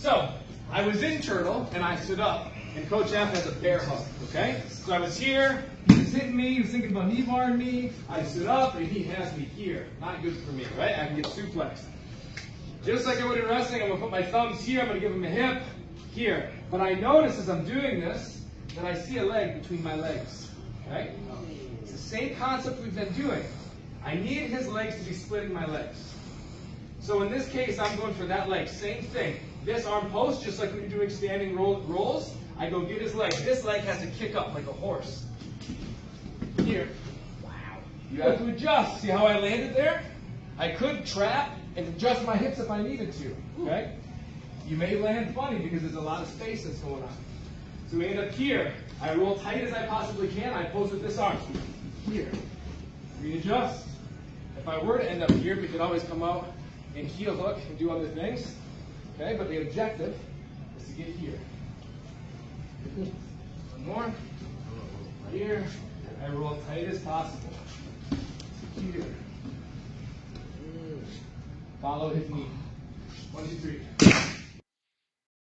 So, I was in turtle, and I stood up, and Coach F has a bear hug, okay? So I was here, he was hitting me, he was thinking about knee barring me, I stood up, and he has me here. Not good for me, right? I can get suplexed. Just like I would in wrestling, I'm going to put my thumbs here, I'm going to give him a hip, here. But I notice as I'm doing this, that I see a leg between my legs, okay? It's the same concept we've been doing. I need his legs to be splitting my legs. So in this case, I'm going for that leg. Same thing. This arm post, just like when you're doing standing rolls, I go get his leg. This leg has to kick up like a horse. Here. Wow. You have to adjust. See how I landed there? I could trap and adjust my hips if I needed to. Okay? You may land funny because there's a lot of space that's going on. So we end up here. I roll tight as I possibly can. I post with this arm. Here. Readjust. If I were to end up here, we could always come out and heel hook and do other things. Okay, but the objective is to get here. One more. Here. I roll tight as possible. Here. Follow his knee. 1, 2, 3.